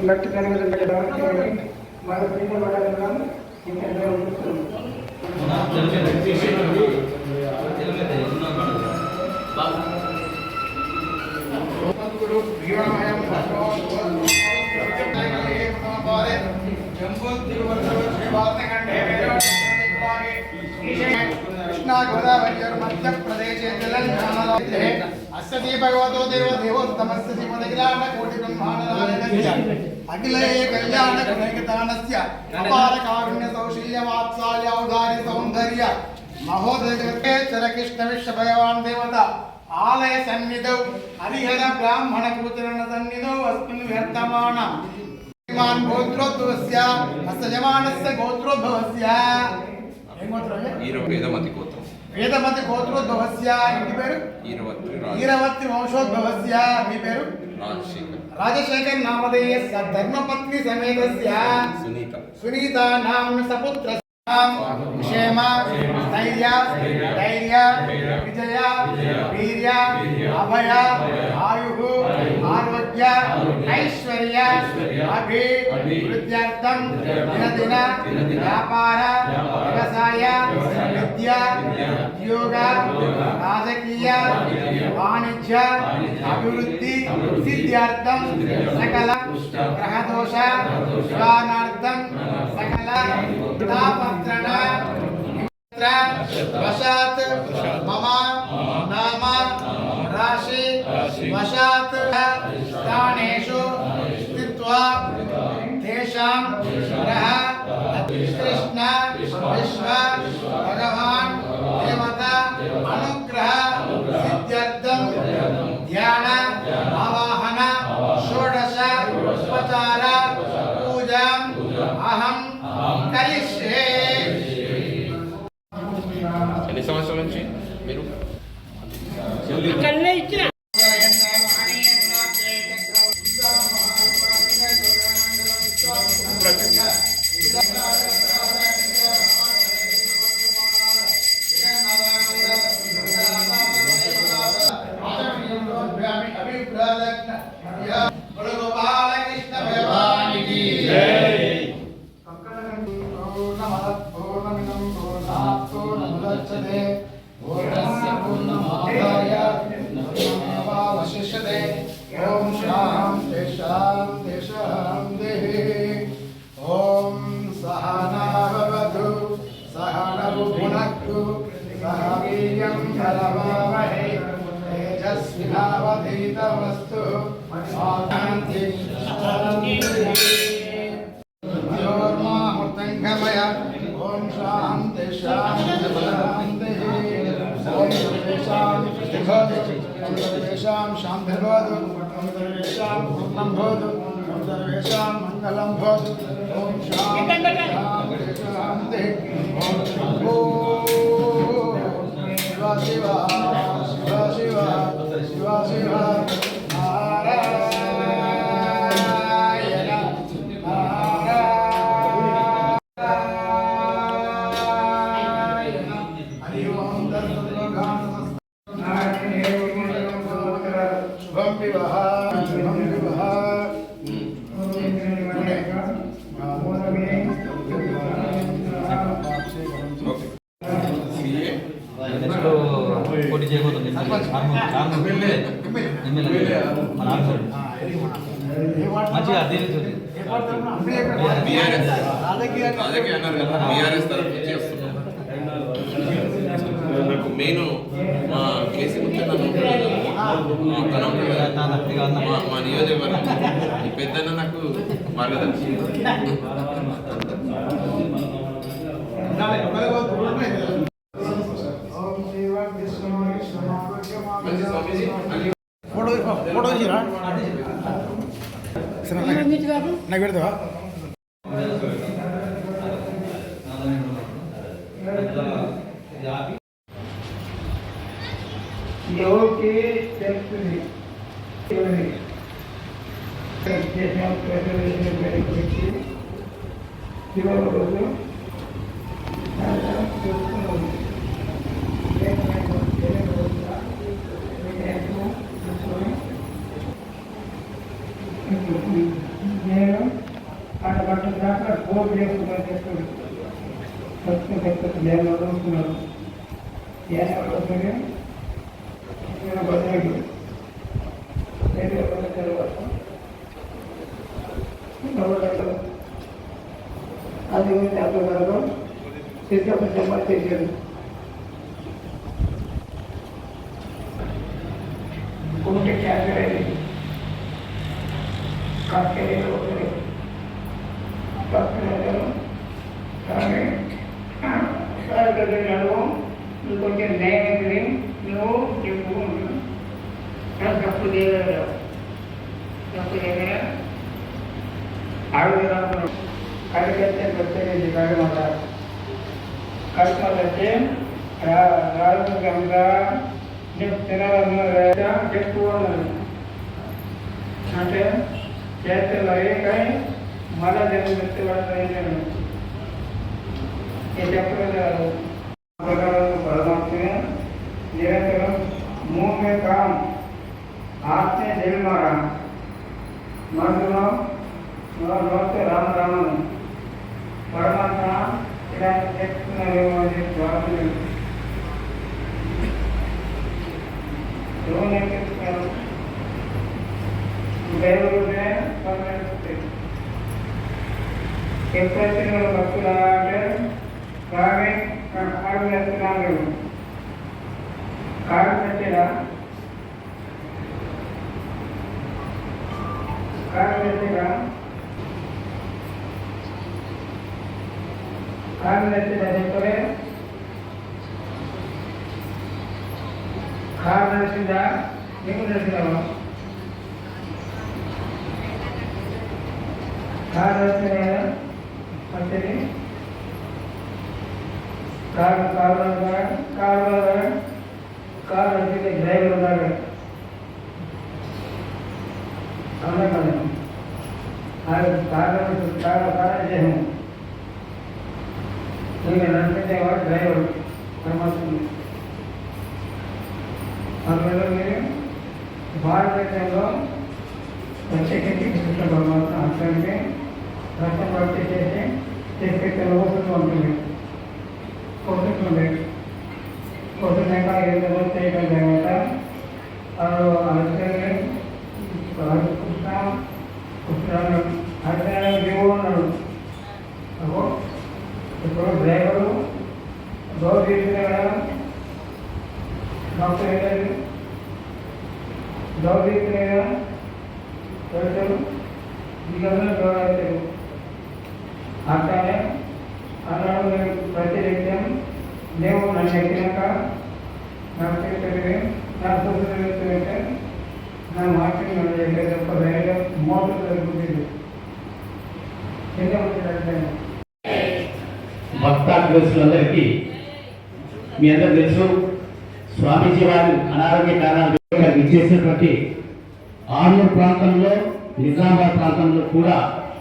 లక్ష మన ప్రీతి పడాలన్నా कृष्णा गोदावरी मध्य प्रदेश तेलंगाना अस्ति भगवतो देवोत्तमस्य श्रीमदखिलांड कोटि ब्रह्मांडनायकस्य अखिले कल्याण गुणैकतानस्य अपार कारुण्य सौशील्य वात्सल्य औदार्य सौंदर्य महोदय चर कृष्ण विश्व भगवान देवता आलय सन्निधौ हरिहर ब्राह्मण पुत्रन सन्निधौ अस्मिन् वर्तमान मान गोत्रोद्भवस्य अस्य जमानस्य गोत्रोद्भवस्य वेदमति गोत्रोद्भवस्य इंటి పేరు ఈరవత్రి వంశోద్భవस्य మీ పేరు రాజశేఖర్ నామధేయస్య ధర్మపత్ని సమేతస్య సునీత నామ్న సపుత్ర क्षेम स्थैर्य धैर्य विजय वीर्य अभय आयु आरोग्य ऐश्वर्य अभिवृद्ध्यर्थं दिन व्यापार व्यवसाय विद्या उद्योग राजकीय वाणिज्य अभिवृद्धि सिद्ध्यर्थं सकल ग्रहदोष निवारणार्थं सकल वशात मम नाम राशि वशात स्थानेषु स्थित्वा तेषां ग्रह कृष्ण विश्व भगवान देवता अनुग्रह सिद्ध्यर्थं ध्यान आवाहन षोडश उपचार पूजा अहं करिष्ये। ఎన్ని సంవత్సరాల నుంచి మీరు ओम शांति शांति शांति ओम सहना भवतु सहनौ भुनक्तु सह वीर्यं करवावहै तेजस्विनावधीतमस्तु शांति शांति योर्माहुतंगमय ओम शांति शांति शांति ओम शांति सर्वेषां शान्तिर्भवतु ओम सर्वेषां पूर्णं भवतु ओम सर्वेषां मङ्गलं भवतु ओम शान्ति शान्ति ओम शम्भो शिव शिव शिव शिव शिव शिव नारायण नारायण हरि ओम तत्सर्वगान शुभम विवाह పోటీ చేయబోతుంది మంచిగా అదే నాకు మెయిన్ మా కేసీ మా నియోజకవర్గం ఈ పెద్దన్న నాకు మార్గదర్శి फोटो నాకు పెడతావా నేను అక్కడ గంట దాకా ఫోన్ చేసుకున్నాను చెప్పాడు నేను వదులుతున్నాను ఏమవుతుంది నేను బదిలీ తర్వాత అది అప్పుడు సిద్ధం జమ చేశాడు ఉంటే క్యాన్సర్ అయింది కాస్కేరీలో కానీ సార్ దగ్గర ఇంకొంచెం నేనే నువ్వు చెప్పు తప్పు చేయలేదు తప్పు చేయలే ఆవిడ కడిగైతే ప్రత్యేకించి కడగమంటారు కడుపుతే రాజు కనుక తినాలన్నా చెప్తూ ఉన్నది అంటే చేతులు అయ్యి కానీ మళ్ళా జన్మ వ్యక్తివాడు ये चक्र परमात्मा निरंतर मुंह में काम हाथ में दिल मारा मन से राम राम परमात्मा भक्तुला కారణం చేస్తున్నాను కారణం పెట్టినా చెప్పలే కారణం నడిచిందా నీకు నడిచినావా కారణం నడిచిన మంచిది కారు నడిచే డ్రైవర్ ఉన్నాడు అవునా కదా కారణం చేయము నేను నడిచేవాడు డ్రైవర్ పరమాత్మ అందువల్ల మీరు భారతదేశంలో ప్రత్యేకించి కృష్ణ పరమాత్మ అట్లాంటి రసం భక్తి చేసి చెప్పే లోపల ఉంటుంది कोशिश का ये जरूरत है कर देता और हर जीवन अब ఇప్పుడు డ్రైవరు డోర్ తీసుకునే డాక్టర్ డోర్ తీసుకునే పెడతారు దిగంలో డోర్ అవుతారు అట్లానే అన్నాడు ప్రతినిత్యం దేవుడు నన్ను ఎక్కినాక నాకు తెలియదు నా చూసినట్టు నా మాటలు నన్ను చెప్పేది ఒక ధైర్యం మోసం జరుగుతుంది భక్తాగ్రస్తులందరికీ మీ అందరూ తెలుసు స్వామీజీ వారు అనారోగ్య కారణాలు ఇచ్చేసినటువంటి ఆర్మూర్ ప్రాంతంలో నిజామాబాద్ ప్రాంతంలో కూడా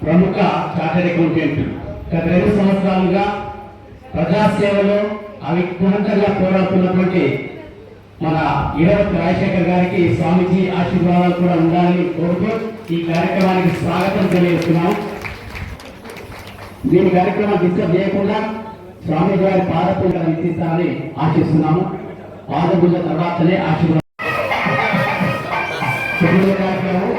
ప్రముఖ చార్టెడ్ అకౌంటెంట్ గత 2 సంవత్సరాలుగా ప్రజాసేవలో అవిఘ్నంగా పోరాడుతున్నటువంటి మన ఇరవతి రాజశేఖర్ గారికి స్వామీజీ ఆశీర్వాదాలు కూడా ఉండాలని కోరుతూ ఈ కార్యక్రమానికి స్వాగతం తెలియజేస్తున్నాం. దీని కార్యక్రమం డిస్టర్బ్ చేయకుండా స్వామి గారి పాదపూజలు ఇచ్చిస్తారని ఆశిస్తున్నాము. పాదపూజ తర్వాతనే ఆశీర్వాదం కార్యక్రమం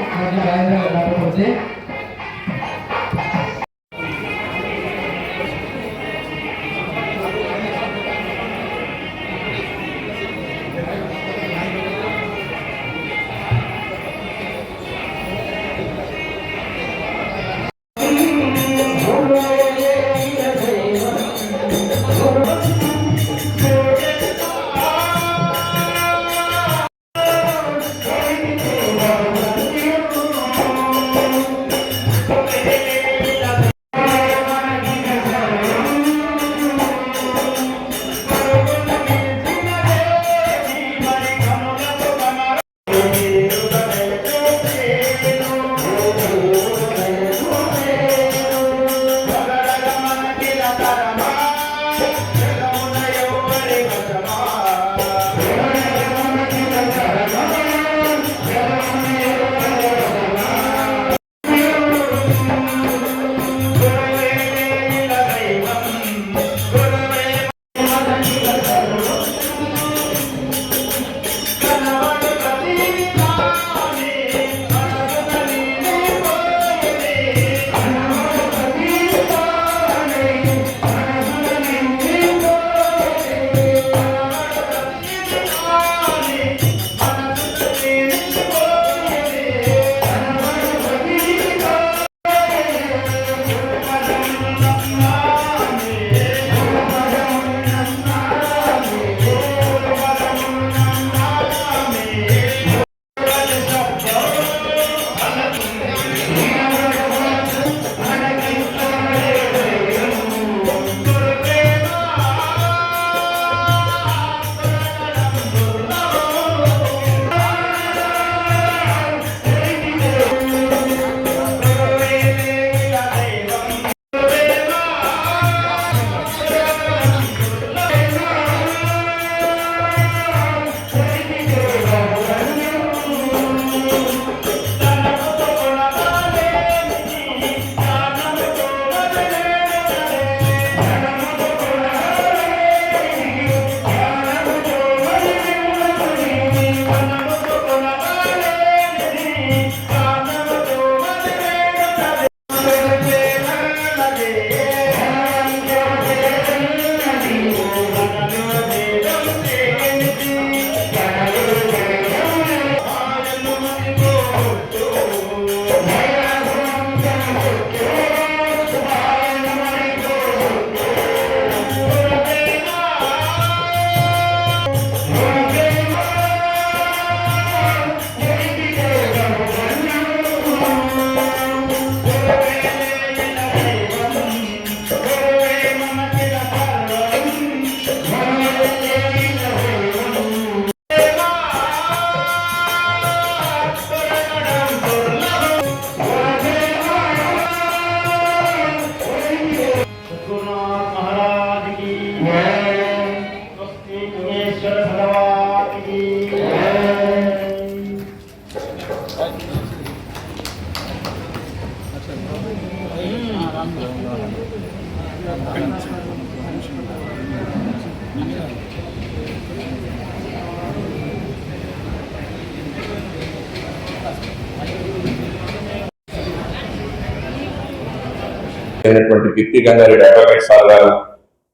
పిప్పి గంగారెడ్డి అడ్వకేట్ సార్ గారు,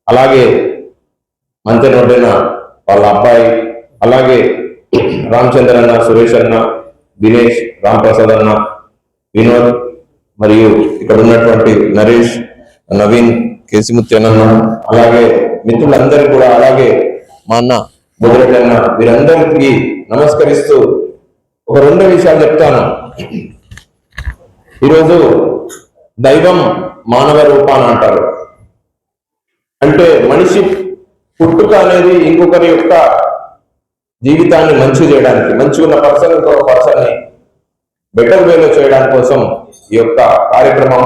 అలాగే మంత్రివర్డైన వాళ్ళ అబ్బాయి, అలాగే రామచంద్ర అన్న, సురేష్ అన్న, దినేష్, రాంప్రసాద్ అన్న, వినోద్, మరియు ఇక్కడ ఉన్నటువంటి నరేష్, నవీన్, కేసిముత్తి అన్న, అలాగే మిత్రులందరూ కూడా, అలాగే మా అన్న బుద్ధిరెడ్డి అన్న, వీరందరికీ నమస్కరిస్తూ ఒక 2 విషయాలు చెప్తాను. ఈరోజు దైవం మానవ రూపాన్ని అంటారు. అంటే మనిషి పుట్టుక అనేది ఇంకొకరి యొక్క జీవితాన్ని మంచి చేయడానికి, మంచిగా ఉన్న పర్సన్ ఇంకొక పర్సన్ని బెటర్ వేలో చేయడానికి కోసం ఈ యొక్క కార్యక్రమం,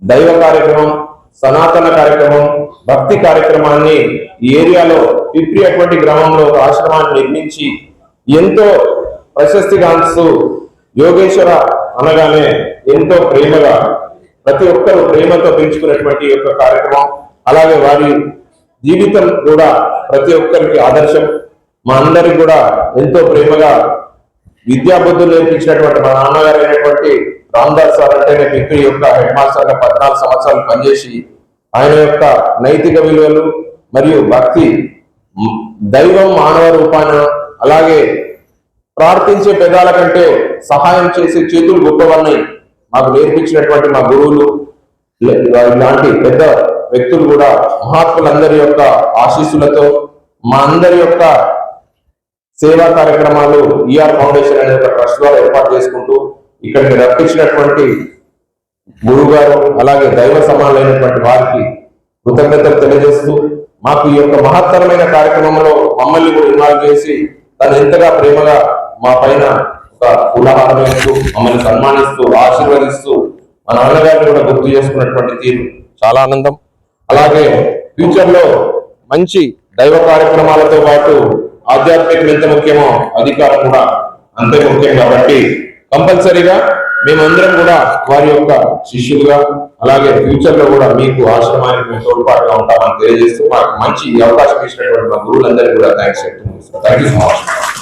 దైవ కార్యక్రమం, సనాతన కార్యక్రమం, భక్తి కార్యక్రమాన్ని ఈ ఏరియాలో పిప్రి అటువంటి గ్రామంలో ఒక ఆశ్రమాన్ని నిర్మించి ఎంతో ప్రశస్తిగాంస్తూ, యోగేశ్వర అనగానే ఎంతో ప్రేమగా ప్రతి ఒక్కరూ ప్రేమతో పెంచుకున్నటువంటి యొక్క కార్యక్రమం. అలాగే వారి జీవితం కూడా ప్రతి ఒక్కరికి ఆదర్శం. మా అందరికి కూడా ఎంతో ప్రేమగా విద్యాబుద్ధులు నేర్పించినటువంటి మా నాన్నగారు అయినటువంటి రామదాస్ సార్ అంటేనే పిప్పి యొక్క హెడ్ మాస్టర్ గా 14 సంవత్సరాలు పనిచేసి ఆయన యొక్క నైతిక విలువలు మరియు భక్తి, దైవం మానవ రూపాన, అలాగే ప్రార్థించే పెదాల కంటే సహాయం చేసే చేతులు గొప్పవన్నాయి మాకు నేర్పించినటువంటి మా గురువులు, ఇలాంటి పెద్ద వ్యక్తులు కూడా మహాత్ములందరి యొక్క ఆశీస్సులతో మా అందరి యొక్క సేవా కార్యక్రమాలు ఈఆర్ ఫౌండేషన్ అనే ఒక ట్రస్ట్ ద్వారా ఏర్పాటు చేసుకుంటూ ఇక్కడికి రప్పించినటువంటి గురువు గారు, అలాగే దైవ సమానులైనటువంటి వారికి కృతజ్ఞతలు తెలియజేస్తూ, మాకు ఈ యొక్క మహత్తరమైన కార్యక్రమంలో మమ్మల్ని కూడా ఇన్వాల్వ్ చేసి తను ఎంతగా ప్రేమగా మా పైన ఒక ఉదాహరణ వేస్తూ, మమ్మల్ని సన్మానిస్తూ, ఆశీర్వదిస్తూ, మా నాన్నగారిని కూడా గుర్తు చేసుకున్నటువంటి తీరు చాలా ఆనందం. అలాగే ఫ్యూచర్ లో మంచి దైవ కార్యక్రమాలతో పాటు ఆధ్యాత్మికం ఎంత ముఖ్యమో అధికారం కూడా అంతే ముఖ్యం. కాబట్టి కంపల్సరీగా మేమందరం కూడా వారి యొక్క శిష్యులుగా, అలాగే ఫ్యూచర్ లో కూడా మీకు ఆశ్రమానికి మేము తోడ్పాటుగా ఉంటామని తెలియజేస్తూ, మాకు మంచి అవకాశం ఇచ్చినటువంటి మా గురువులందరికీ కూడా థ్యాంక్స్ చెప్తున్నాం. Thank you so much.